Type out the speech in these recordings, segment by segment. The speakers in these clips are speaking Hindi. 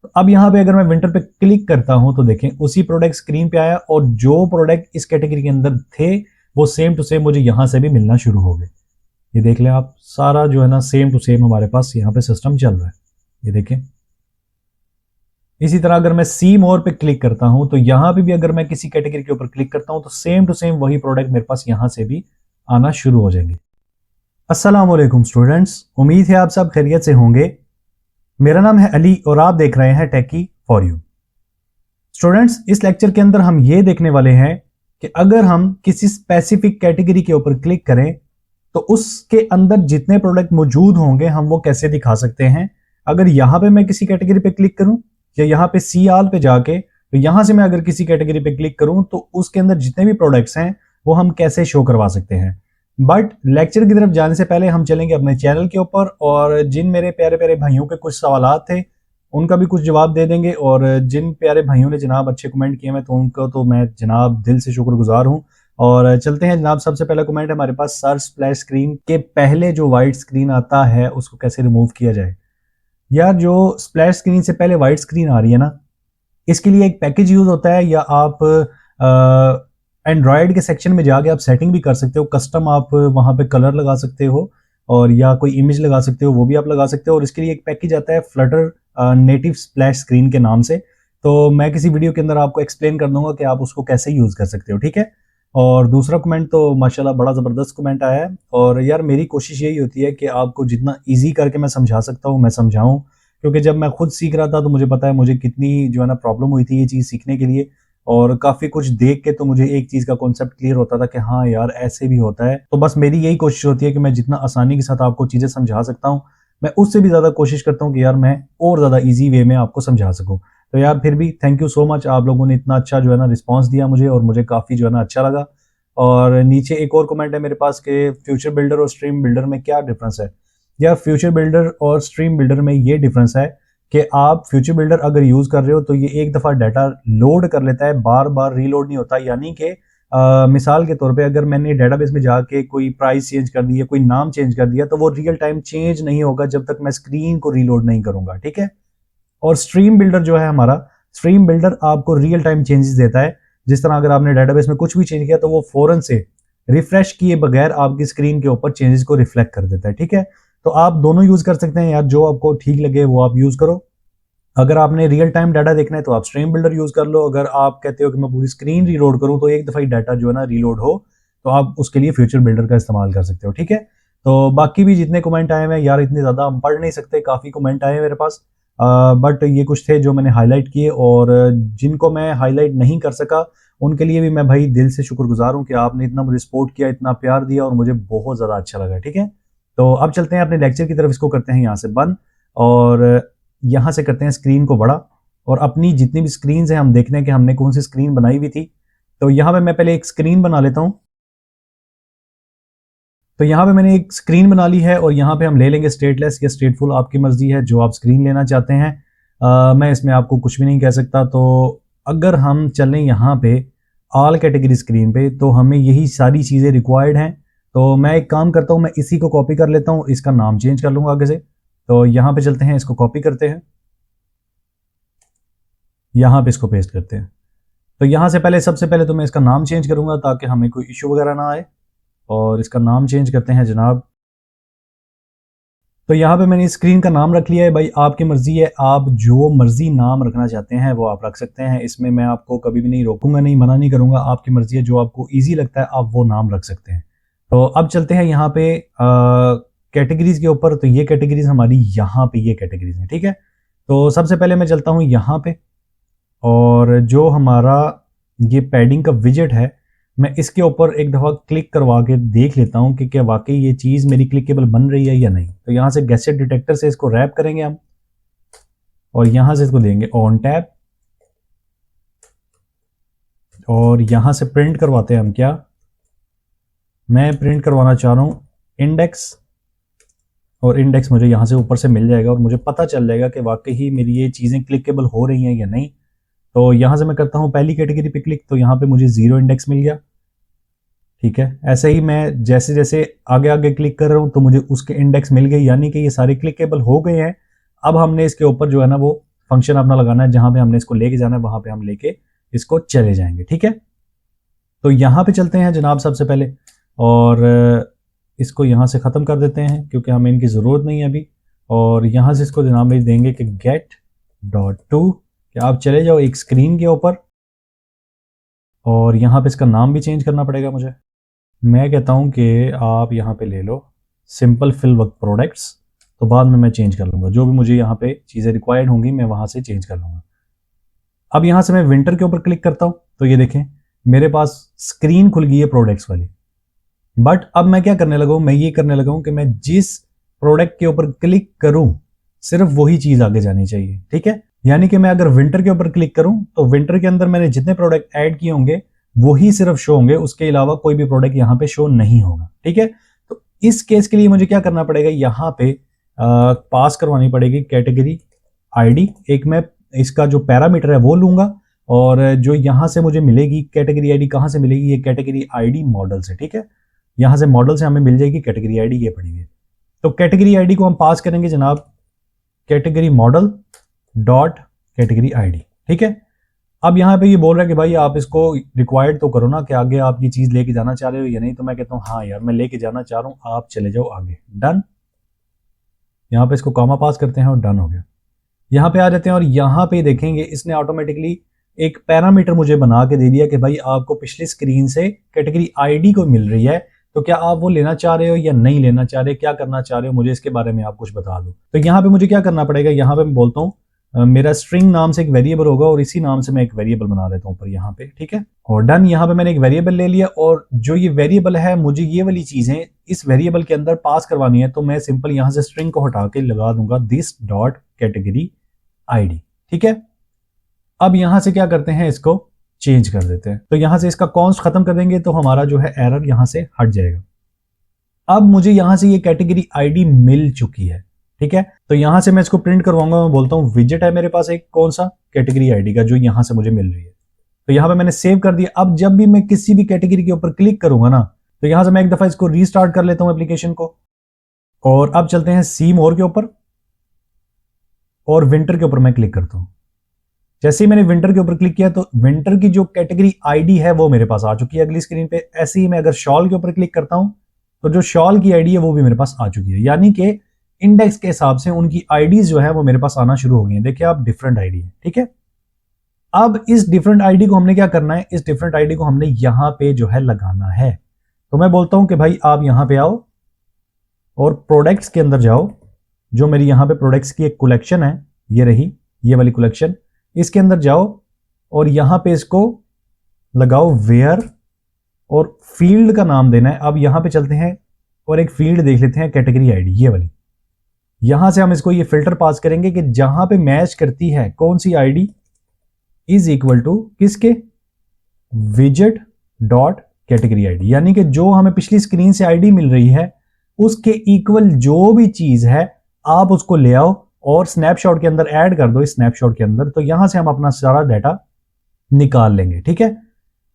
तो अब यहाँ पे अगर मैं विंटर पे क्लिक करता हूं तो देखें उसी प्रोडक्ट स्क्रीन पे आया और जो प्रोडक्ट इस कैटेगरी के अंदर थे वो सेम टू सेम मुझे यहां से भी मिलना शुरू हो गए। ये देख लें आप, सारा जो है ना सेम टू सेम हमारे पास यहाँ पे सिस्टम चल रहा है। ये देखें, इसी तरह अगर मैं सी मोर पे क्लिक करता हूं तो यहां पे भी अगर मैं किसी कैटेगरी के ऊपर क्लिक करता हूं तो सेम टू सेम वही प्रोडक्ट मेरे पास यहां से भी आना शुरू हो जाएंगे। अस्सलाम वालेकुम स्टूडेंट्स, उम्मीद है आप सब खैरियत से होंगे। मेरा नाम है अली और आप देख रहे हैं टेकी फॉर यू। स्टूडेंट्स, इस लेक्चर के अंदर हम ये देखने वाले हैं कि अगर हम किसी स्पेसिफिक कैटेगरी के ऊपर क्लिक करें तो उसके अंदर जितने प्रोडक्ट मौजूद होंगे हम वो कैसे दिखा सकते हैं। अगर यहां पे मैं किसी कैटेगरी पे क्लिक करूं या यहां पे सी आल पे जाके, तो यहां से मैं अगर किसी कैटेगरी पे क्लिक करूं तो उसके अंदर जितने भी प्रोडक्ट्स हैं वो हम कैसे शो करवा सकते हैं। बट लेक्चर की तरफ जाने से पहले हम चलेंगे अपने चैनल के ऊपर और जिन मेरे प्यारे प्यारे भाइयों के कुछ सवालात थे उनका भी कुछ जवाब दे देंगे। और जिन प्यारे भाइयों ने जनाब अच्छे कमेंट किए हैं तो उनको तो मैं जनाब दिल से शुक्रगुजार हूं। और चलते हैं जनाब, सबसे पहला कमेंट है हमारे पास, सर स्प्लैश स्क्रीन के पहले जो व्हाइट स्क्रीन आता है उसको कैसे रिमूव किया जाए। यार, जो स्प्लैश स्क्रीन से पहले व्हाइट स्क्रीन आ रही है ना, इसके लिए एक पैकेज यूज होता है, या आप एंड्रॉयड के सेक्शन में जाके आप सेटिंग भी कर सकते हो, कस्टम आप वहां पे कलर लगा सकते हो और या कोई इमेज लगा सकते हो, वो भी आप लगा सकते हो। और इसके लिए एक पैकेज आता है फ्लटर नेटिव स्प्लैश स्क्रीन के नाम से। तो मैं किसी वीडियो के अंदर आपको एक्सप्लेन कर दूंगा कि आप उसको कैसे यूज कर सकते हो, ठीक है। और दूसरा कमेंट तो माशाल्लाह बड़ा ज़बरदस्त कमेंट आया है। और यार, मेरी कोशिश यही होती है कि आपको जितना इजी करके मैं समझा सकता हूँ मैं समझाऊं, क्योंकि जब मैं खुद सीख रहा था तो मुझे पता है मुझे कितनी जो है ना प्रॉब्लम हुई थी ये चीज़ सीखने के लिए। और काफ़ी कुछ देख के तो मुझे एक चीज़ का कॉन्सेप्ट क्लियर होता था कि हाँ यार ऐसे भी होता है। तो बस मेरी यही कोशिश होती है कि मैं जितना आसानी के साथ आपको चीज़ें समझा सकता हूँ, मैं उससे भी ज़्यादा कोशिश करता हूँ कि यार मैं और ज़्यादा ईजी वे में आपको समझा सकूँ। तो यार फिर भी थैंक यू सो मच, आप लोगों ने इतना अच्छा जो है ना रिस्पॉन्स दिया मुझे और मुझे काफ़ी जो है ना अच्छा लगा। और नीचे एक और कमेंट है मेरे पास कि फ्यूचर बिल्डर और स्ट्रीम बिल्डर में क्या डिफरेंस है। यार, फ्यूचर बिल्डर और स्ट्रीम बिल्डर में ये डिफरेंस है कि आप फ्यूचर बिल्डर अगर यूज कर रहे हो तो ये एक दफा डाटा लोड कर लेता है, बार बार रीलोड नहीं होता। यानी कि मिसाल के तौर पे अगर मैंने डेटाबेस में जाके कोई प्राइस चेंज कर दिया, कोई नाम चेंज कर दिया, तो वो रियल टाइम चेंज नहीं होगा जब तक मैं स्क्रीन को रीलोड नहीं करूंगा, ठीक है। और स्ट्रीम बिल्डर जो है हमारा, स्ट्रीम बिल्डर आपको रियल टाइम चेंजेस देता है। जिस तरह अगर आपने डेटाबेस में कुछ भी चेंज किया तो वो फौरन से रिफ्रेश किए बगैर आपकी स्क्रीन के ऊपर चेंजेस को रिफ्लेक्ट कर देता है, ठीक है। तो आप दोनों यूज कर सकते हैं यार, जो आपको ठीक लगे वो आप यूज करो। अगर आपने रियल टाइम डाटा देखना है तो आप स्ट्रीम बिल्डर यूज कर लो। अगर आप कहते हो कि मैं पूरी स्क्रीन रीलोड करूं तो एक दफा ही डाटा जो है ना रीलोड हो, तो आप उसके लिए फ्यूचर बिल्डर का इस्तेमाल कर सकते हो, ठीक है। तो बाकी भी जितने कमेंट आए हैं यार, इतने ज्यादा हम पढ़ नहीं सकते, काफी कमेंट आए हैं मेरे पास, बट ये कुछ थे जो मैंने हाईलाइट किए। और जिनको मैं हाईलाइट नहीं कर सका उनके लिए भी मैं भाई दिल से शुक्रगुजार हूं कि आपने इतना मुझे सपोर्ट किया, इतना प्यार दिया और मुझे बहुत ज्यादा अच्छा लगा, ठीक है। तो अब चलते हैं अपने लेक्चर की तरफ, इसको करते हैं यहाँ से बंद और यहां से करते हैं स्क्रीन को बड़ा। और अपनी जितनी भी स्क्रीन है हम देखते हैं कि हमने कौन सी स्क्रीन बनाई हुई थी। तो यहां पे मैं पहले एक स्क्रीन बना लेता हूं। तो यहाँ पे मैंने एक स्क्रीन बना ली है और यहाँ पे हम ले लेंगे स्टेटलेस या स्टेटफुल, आपकी मर्जी है जो आप स्क्रीन लेना चाहते हैं। मैं इसमें आपको कुछ भी नहीं कह सकता। तो अगर हम चलें यहाँ पे ऑल कैटेगरी स्क्रीन पे तो हमें यही सारी चीज़ें रिक्वायर्ड हैं। तो मैं एक काम करता हूँ, मैं इसी को कॉपी कर लेता हूँ, इसका नाम चेंज कर लूँगा आगे से। तो यहाँ पे चलते हैं, इसको कॉपी करते हैं, यहाँ पे इसको पेस्ट करते हैं। तो यहाँ से पहले सबसे पहले तो मैं इसका नाम चेंज करूँगा ताकि हमें कोई इशू वगैरह ना आए। और इसका नाम चेंज करते हैं जनाब। तो यहाँ पे मैंने स्क्रीन का नाम रख लिया है। भाई आपकी मर्जी है, आप जो मर्जी नाम रखना चाहते हैं वो आप रख सकते हैं, इसमें मैं आपको कभी भी नहीं रोकूंगा, नहीं मना नहीं करूंगा। आपकी मर्जी है, जो आपको इजी लगता है आप वो नाम रख सकते हैं। तो अब चलते हैं यहाँ पे कैटेगरीज के ऊपर। तो ये कैटेगरीज हमारी यहाँ पे ये कैटेगरीज हैं, ठीक है। तो सबसे पहले मैं चलता हूँ यहाँ पे और जो हमारा ये पैडिंग का विजेट है मैं इसके ऊपर एक दफ़ा क्लिक करवा के देख लेता हूं कि क्या वाकई ये चीज़ मेरी क्लिकेबल बन रही है या नहीं। तो यहां से गैसेट डिटेक्टर से इसको रैप करेंगे हम और यहां से इसको देंगे ऑन टैब और यहां से प्रिंट करवाते हैं हम। क्या मैं प्रिंट करवाना चाह रहा हूं इंडेक्स, और इंडेक्स मुझे यहां से ऊपर से मिल जाएगा और मुझे पता चल जाएगा कि वाकई ही मेरी ये चीज़ें क्लिकेबल हो रही हैं या नहीं। तो यहां से मैं करता हूं पहली कैटेगरी पे क्लिक, तो यहां पे मुझे 0 इंडेक्स मिल गया, ठीक है। ऐसे ही मैं जैसे जैसे आगे आगे क्लिक कर रहा हूं तो मुझे उसके इंडेक्स मिल गए, यानी कि ये सारे क्लिकेबल हो गए हैं। अब हमने इसके ऊपर जो है ना वो फंक्शन अपना लगाना है, जहां पे हमने इसको लेके जाना है वहां पे हम लेके इसको चले जाएंगे। ठीक है, तो यहाँ पे चलते हैं जनाब सबसे पहले, और इसको यहाँ से ख़त्म कर देते हैं क्योंकि हमें इनकी ज़रूरत नहीं है अभी। और यहाँ से इसको जनाब भाई देंगे कि गेट डॉट टू, कि आप चले जाओ एक स्क्रीन के ऊपर, और यहाँ पे इसका नाम भी चेंज करना पड़ेगा मुझे। मैं कहता हूँ कि आप यहाँ पे ले लो सिंपल फिल वर्क प्रोडक्ट्स, तो बाद में मैं चेंज कर लूँगा, जो भी मुझे यहाँ पे चीज़ें रिक्वायर्ड होंगी मैं वहाँ से चेंज कर लूँगा। अब यहाँ से मैं विंटर के ऊपर क्लिक करता हूँ, तो ये देखें मेरे पास स्क्रीन खुल गई है प्रोडक्ट्स वाली। बट अब मैं क्या करने लगा हूँ, मैं ये करने लगा हूँ कि मैं जिस प्रोडक्ट के ऊपर क्लिक करूँ सिर्फ वही चीज़ आगे जानी चाहिए। ठीक है, यानी कि मैं अगर विंटर के ऊपर क्लिक करूँ तो विंटर के अंदर मैंने जितने प्रोडक्ट ऐड किए होंगे वही सिर्फ शो होंगे, उसके अलावा कोई भी प्रोडक्ट यहाँ पे शो नहीं होगा। ठीक है, तो इस केस के लिए मुझे क्या करना पड़ेगा, यहाँ पे पास करवानी पड़ेगी कैटेगरी आईडी। एक मैं इसका जो पैरामीटर है वो लूंगा, और जो यहाँ से मुझे मिलेगी कैटेगरी आईडी, कहाँ से मिलेगी, ये कैटेगरी आईडी मॉडल से। ठीक है, यहाँ से मॉडल से हमें मिल जाएगी कैटेगरी आईडी, ये पड़ेगी। तो कैटेगरी आईडी को हम पास करेंगे जनाब category model dot category ID. ठीक है, अब यहाँ पे ये बोल रहा है कि भाई आप इसको रिक्वायर्ड तो करो ना, कि आगे आप ये चीज़ लेके जाना चाह रहे हो या नहीं। तो मैं कहता हूँ हाँ यार मैं लेके जाना चाह रहा हूँ, आप चले जाओ आगे। डन, यहाँ पे इसको कॉमा पास करते हैं और डन हो गया। यहाँ पे आ जाते हैं और यहाँ पे देखेंगे इसने ऑटोमेटिकली एक पैरामीटर मुझे बना के दे दिया कि भाई आपको पिछली स्क्रीन से कैटेगरी आईडी को मिल रही है, तो क्या आप वो लेना चाह रहे हो या नहीं लेना चाह रहे, क्या करना चाह रहे हो, मुझे इसके बारे में आप कुछ बता दो। तो यहाँ पे मुझे क्या करना पड़ेगा, यहाँ पे मैं बोलता हूँ मेरा स्ट्रिंग नाम से एक वेरिएबल होगा, और इसी नाम से मैं एक वेरिएबल बना लेता हूँ ऊपर यहाँ पे। ठीक है, और डन, यहाँ पे मैंने एक वेरिएबल ले लिया, और जो ये वेरिएबल है मुझे ये वाली चीजें इस वेरिएबल के अंदर पास करवानी है। तो मैं सिंपल यहाँ से स्ट्रिंग को हटा के लगा दूंगा दिस डॉट कैटेगरी आईडी। ठीक है, अब यहां से क्या करते हैं, इसको चेंज कर देते हैं। तो यहां से इसका कॉन्स्ट खत्म कर देंगे तो हमारा जो है एरर यहां से हट जाएगा। अब मुझे यहां से ये कैटेगरी आईडी मिल चुकी है। ठीक है, तो यहां से मैं इसको प्रिंट करवाऊंगा। मैं बोलता हूं विजेट है मेरे पास एक, कौन सा, कैटेगरी आईडी का, जो यहां से मुझे मिल रही है। तो यहां पे मैंने सेव कर दिया। अब जब भी मैं किसी भी कैटेगरी के ऊपर क्लिक करूंगा ना, तो यहां से मैं एक दफा इसको रीस्टार्ट कर लेता हूं एप्लीकेशन को, और अब चलते हैं सी मोर के ऊपर, और विंटर के ऊपर मैं क्लिक करता हूं। जैसे ही मैंने विंटर के ऊपर क्लिक किया तो विंटर की जो कैटेगरी आईडी है वो मेरे पास आ चुकी है अगली स्क्रीन पे। ऐसे ही मैं अगर शॉल के ऊपर क्लिक करता हूं तो जो शॉल की आईडी है वो भी मेरे पास आ चुकी है, यानी कि इंडेक्स के हिसाब से उनकी आईडीज जो है वो मेरे पास आना शुरू हो गई है। देखिए आप, डिफरेंट आईडी है। ठीक है, अब इस डिफरेंट आईडी को हमने क्या करना है, इस डिफरेंट आईडी को हमने यहां पे जो है लगाना है। तो मैं बोलता हूं कि भाई आप यहां पे आओ और प्रोडक्ट्स के अंदर जाओ, जो मेरी यहां पे प्रोडक्ट्स की एक कलेक्शन है, ये रही ये वाली कलेक्शन, इसके अंदर जाओ और यहां पे इसको लगाओ वेयर, और फील्ड का नाम देना है। अब यहां पे चलते हैं और एक फील्ड देख लेते हैं कैटेगरी आईडी, ये वाली। यहां से हम इसको ये फिल्टर पास करेंगे कि जहां पे मैच करती है कौन सी आईडी, इज इक्वल टू किसके, विजेट डॉट कैटेगरी आईडी, यानी कि जो हमें पिछली स्क्रीन से आईडी मिल रही है उसके इक्वल जो भी चीज है आप उसको ले आओ और स्नैपशॉट के अंदर ऐड कर दो, इस स्नैपशॉट के अंदर। तो यहां से हम अपना सारा डाटा निकाल लेंगे। ठीक है,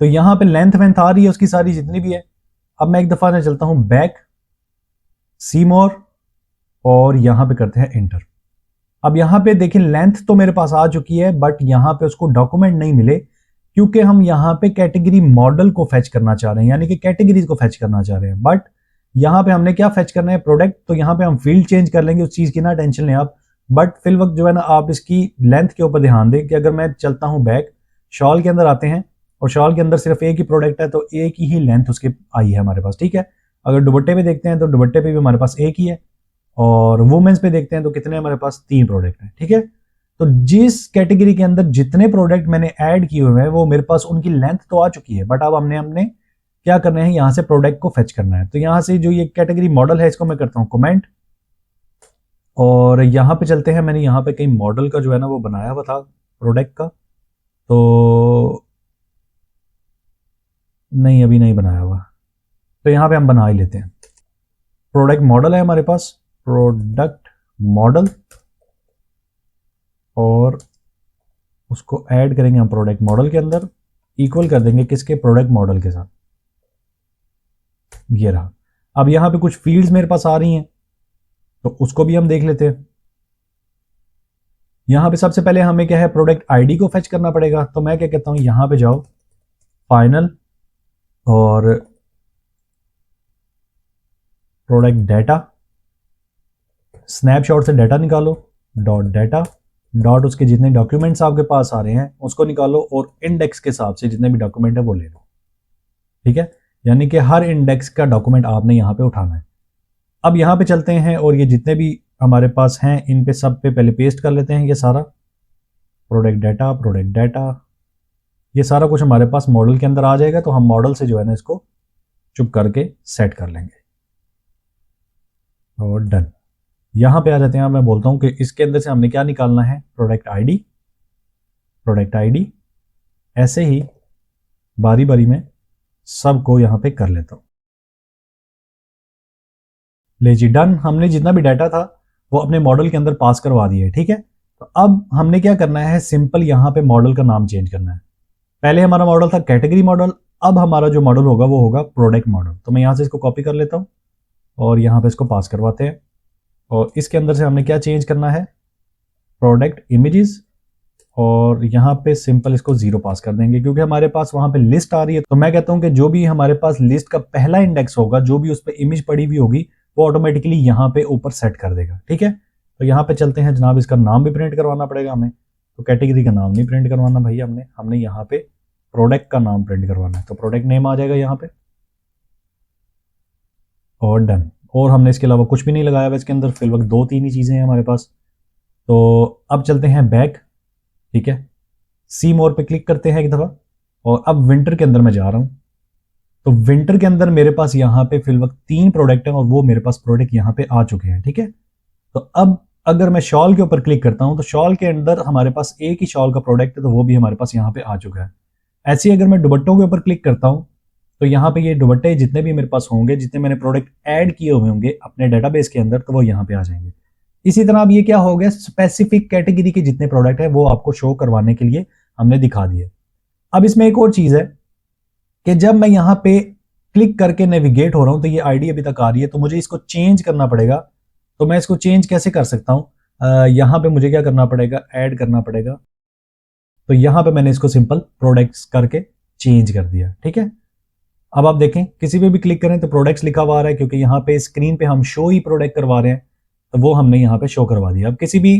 तो यहां पे लेंथ वेंथ आ रही है उसकी सारी जितनी भी है। अब मैं एक दफा मैं चलता हूं बैक, सी मोर, और यहां पे करते हैं एंटर। अब यहां पे देखिए लेंथ तो मेरे पास आ चुकी है, बट यहां पे उसको डॉक्यूमेंट नहीं मिले, क्योंकि हम यहां पे कैटेगरी मॉडल को फेच करना चाह रहे हैं, यानी कि कैटेगरीज को फेच करना चाह रहे हैं। बट यहां पे हमने क्या फेच करना है, प्रोडक्ट। तो यहां पे हम फील्ड चेंज कर लेंगे, उस चीज की ना टेंशन लें आप। बट फिल वक्त जो है ना आप इसकी लेंथ के ऊपर ध्यान दें कि अगर मैं चलता हूं बैक, शॉल के अंदर आते हैं और शॉल के अंदर सिर्फ एक ही प्रोडक्ट है, तो एक ही लेंथ उसके आई है हमारे पास। ठीक है, अगर दुपट्टे पे देखते हैं तो दुपट्टे पे भी हमारे पास एक ही है, और वुमेन्स पे देखते हैं तो कितने हमारे पास 3 प्रोडक्ट हैं। ठीक है, तो जिस कैटेगरी के अंदर जितने प्रोडक्ट मैंने ऐड किए हुए हैं वो मेरे पास उनकी लेंथ तो आ चुकी है, बट अब हमने क्या करना है, यहां से प्रोडक्ट को फेच करना है। तो यहां से जो ये कैटेगरी मॉडल है इसको मैं करता हूं कमेंट, और यहां पे चलते हैं। मैंने यहां पे कहीं मॉडल का जो है ना वो बनाया हुआ था प्रोडक्ट का, तो नहीं अभी नहीं बनाया हुआ, तो यहां पे हम बना ही लेते हैं। प्रोडक्ट मॉडल है हमारे पास, प्रोडक्ट मॉडल, और उसको ऐड करेंगे हम प्रोडक्ट मॉडल के अंदर, इक्वल कर देंगे किसके, प्रोडक्ट मॉडल के साथ। ये रहा। अब यहां पे कुछ फील्ड्स मेरे पास आ रही हैं तो उसको भी हम देख लेते हैं। यहाँ पे सबसे पहले हमें क्या है, प्रोडक्ट आईडी को फेच करना पड़ेगा। तो मैं क्या कहता हूँ, यहाँ पे जाओ फाइनल और प्रोडक्ट डाटा, स्नैपशॉट से डाटा निकालो, डॉट डाटा डॉट उसके जितने डॉक्यूमेंट्स आपके पास आ रहे हैं उसको निकालो और इंडेक्स के हिसाब से जितने भी डॉक्यूमेंट है वो ले लो। ठीक है, यानी कि हर इंडेक्स का डॉक्यूमेंट आपने यहाँ पे उठाना है। अब यहाँ पे चलते हैं और ये जितने भी हमारे पास हैं इन पे सब पे पहले पेस्ट कर लेते हैं ये सारा प्रोडक्ट डाटा, ये सारा कुछ हमारे पास मॉडल के अंदर आ जाएगा। तो हम मॉडल से जो है ना इसको चुप करके सेट कर लेंगे और डन। यहां पे आ जाते हैं। मैं बोलता हूं कि इसके अंदर से हमने क्या निकालना है, प्रोडक्ट आईडी। ऐसे ही बारी बारी में सबको यहां पे कर लेता हूं। ले जी डन, हमने जितना भी डाटा था वो अपने मॉडल के अंदर पास करवा दिया है। ठीक है, तो अब हमने क्या करना है, सिंपल यहां पे मॉडल का नाम चेंज करना है। पहले हमारा मॉडल था कैटेगरी मॉडल, अब हमारा जो मॉडल होगा वो होगा प्रोडक्ट मॉडल। तो मैं यहां से इसको कॉपी कर लेता हूं और यहां पे इसको पास करवाते हैं। और इसके अंदर से हमने क्या चेंज करना है, प्रोडक्ट इमेजेस, और यहाँ पे सिंपल इसको 0 पास कर देंगे क्योंकि हमारे पास वहां पे लिस्ट आ रही है। तो मैं कहता हूं कि जो भी हमारे पास लिस्ट का पहला इंडेक्स होगा, जो भी उस पर इमेज पड़ी हुई होगी, वो ऑटोमेटिकली यहाँ पे ऊपर सेट कर देगा। ठीक है, तो यहाँ पे चलते हैं जनाब, इसका नाम भी प्रिंट करवाना पड़ेगा हमें। तो कैटेगरी का नाम नहीं प्रिंट करवाना भाई, हमने यहाँ पे प्रोडक्ट का नाम प्रिंट करवाना है। तो प्रोडक्ट नेम आ जाएगा यहाँ पे और डन। और हमने इसके अलावा कुछ भी नहीं लगाया हुआ इसके अंदर, फिलहाल 2-3 ही चीजें हैं हमारे पास। तो अब चलते हैं बैक। ठीक है, सी मोर पे क्लिक करते हैं एक दफा और अब विंटर के अंदर मैं जा रहा हूं। तो विंटर के अंदर मेरे पास यहाँ पे फिलहाल 3 प्रोडक्ट हैं और वो मेरे पास प्रोडक्ट यहाँ पे आ चुके हैं। ठीक है, तो अब अगर मैं शॉल के ऊपर क्लिक करता हूं तो शॉल के अंदर हमारे पास एक ही शॉल का प्रोडक्ट है, तो वो भी हमारे पास यहाँ पे आ चुका है। ऐसे ही अगर मैं दुपट्टों के ऊपर क्लिक करता हूं तो यहाँ पे ये दुपट्टे जितने भी मेरे पास होंगे, जितने मैंने प्रोडक्ट ऐड किए हुए होंगे अपने डेटाबेस के अंदर, तो वो यहाँ पे आ जाएंगे। इसी तरह अब ये क्या हो गया, स्पेसिफिक कैटेगरी के जितने प्रोडक्ट है वो आपको शो करवाने के लिए हमने दिखा दिए। अब इसमें एक और चीज है कि जब मैं यहाँ पे क्लिक करके नेविगेट हो रहा हूं तो ये आईडी अभी तक आ रही है, तो मुझे इसको चेंज करना पड़ेगा। तो मैं इसको चेंज कैसे कर सकता हूं, यहाँ पे मुझे क्या करना पड़ेगा, ऐड करना पड़ेगा। तो यहाँ पे मैंने इसको सिंपल प्रोडक्ट्स करके चेंज कर दिया। ठीक है, अब आप देखें किसी पे भी क्लिक करें तो प्रोडक्ट्स लिखा हुआ आ रहा है क्योंकि यहाँ पे स्क्रीन पे हम शो ही प्रोडक्ट करवा रहे हैं, तो वो हमने यहाँ पे शो करवा दिया। अब किसी भी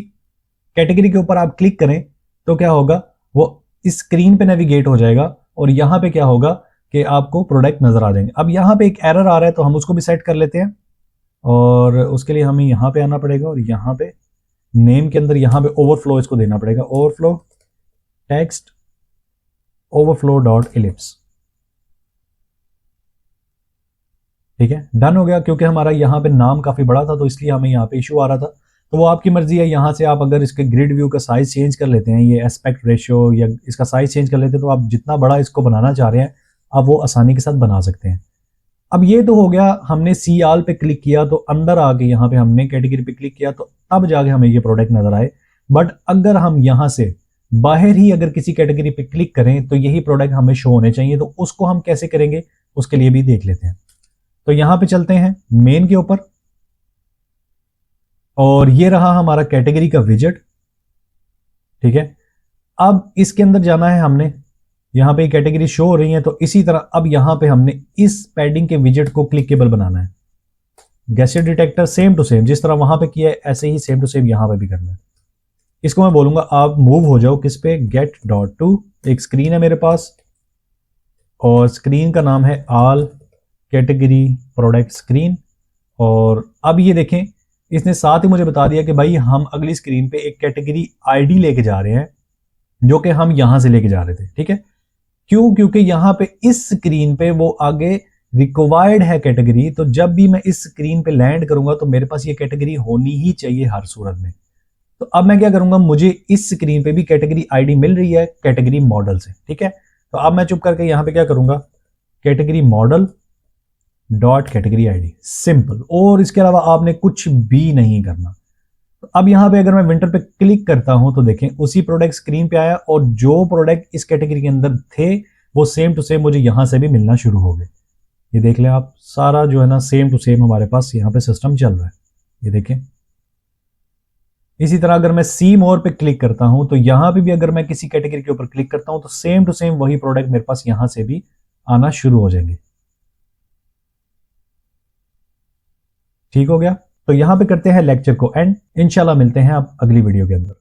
कैटेगरी के ऊपर आप क्लिक करें तो क्या होगा, वो इस स्क्रीन पे नेविगेट हो जाएगा और यहाँ पे क्या होगा कि आपको प्रोडक्ट नजर आ जाएंगे। अब यहाँ पे एक एरर आ रहा है तो हम उसको भी सेट कर लेते हैं और उसके लिए हमें यहाँ पे आना पड़ेगा और यहाँ पे नेम के अंदर यहाँ पे ओवरफ्लो इसको देना पड़ेगा, overflow text overflow dot ellipse. ठीक है, डन हो गया क्योंकि हमारा यहाँ पे नाम काफी बड़ा था तो इसलिए हमें यहाँ पे इशू आ रहा था। तो वो आपकी मर्जी है, यहाँ से आप अगर इसके ग्रिड व्यू का साइज चेंज कर लेते हैं, ये एस्पेक्ट रेशियो या इसका साइज चेंज कर लेते हैं, तो आप जितना बड़ा इसको बनाना चाह रहे हैं आप वो आसानी के साथ बना सकते हैं। अब ये तो हो गया, हमने सी आल पे क्लिक किया तो अंदर आके यहाँ पे हमने कैटेगरी पे क्लिक किया तो तब जाके हमें ये प्रोडक्ट नजर आए। बट अगर हम यहाँ से बाहर ही अगर किसी कैटेगरी पे क्लिक करें तो यही प्रोडक्ट हमें शो होने चाहिए, तो उसको हम कैसे करेंगे उसके लिए भी देख लेते हैं। तो यहां पे चलते हैं मेन के ऊपर और ये रहा हमारा कैटेगरी का विजेट। ठीक है, अब इसके अंदर जाना है हमने, यहां पे कैटेगरी शो हो रही है तो इसी तरह अब यहां पे हमने इस पैडिंग के विजेट को क्लिकेबल बनाना है। गैसेट डिटेक्टर सेम टू सेम जिस तरह वहां पे किया है ऐसे ही सेम टू सेम यहां पे भी करना है। इसको मैं बोलूंगा आप मूव हो जाओ किस पे, गेट डॉट टू। एक स्क्रीन है मेरे पास और स्क्रीन का नाम है आल कैटेगरी प्रोडक्ट स्क्रीन। और अब ये देखें इसने साथ ही मुझे बता दिया कि भाई हम अगली स्क्रीन पे एक कैटेगरी आईडी लेके जा रहे हैं जो कि हम यहां से लेके जा रहे थे। ठीक है, क्यों, क्योंकि यहां पे इस स्क्रीन पे वो आगे रिक्वायर्ड है कैटेगरी, तो जब भी मैं इस स्क्रीन पे लैंड करूंगा तो मेरे पास ये कैटेगरी होनी ही चाहिए हर सूरत में। तो अब मैं क्या करूंगा, मुझे इस स्क्रीन पे भी कैटेगरी आईडी मिल रही है कैटेगरी मॉडल से। ठीक है, तो अब मैं चुप करके यहां पे क्या करूंगा, category model dot category ID, simple. और इसके अलावा आपने कुछ भी नहीं करना। तो अब यहां पे अगर मैं विंटर पे क्लिक करता हूं तो देखें उसी प्रोडक्ट स्क्रीन पे आया और जो प्रोडक्ट इस कैटेगरी के अंदर थे वो सेम टू सेम मुझे यहां से भी मिलना शुरू हो गए। ये देख लें आप, सारा जो है ना सेम टू सेम हमारे पास यहाँ पे सिस्टम चल रहा है। ये देखें इसी तरह अगर मैं सी मोर पे क्लिक करता हूं तो यहां पे भी अगर मैं किसी कैटेगरी के ऊपर क्लिक करता हूं तो सेम टू सेम वही प्रोडक्ट मेरे पास यहां से भी आना शुरू हो जाएंगे। ठीक हो गया। तो यहां पे करते हैं लेक्चर को एंड। इंशाल्लाह मिलते हैं आप अगली वीडियो के अंदर।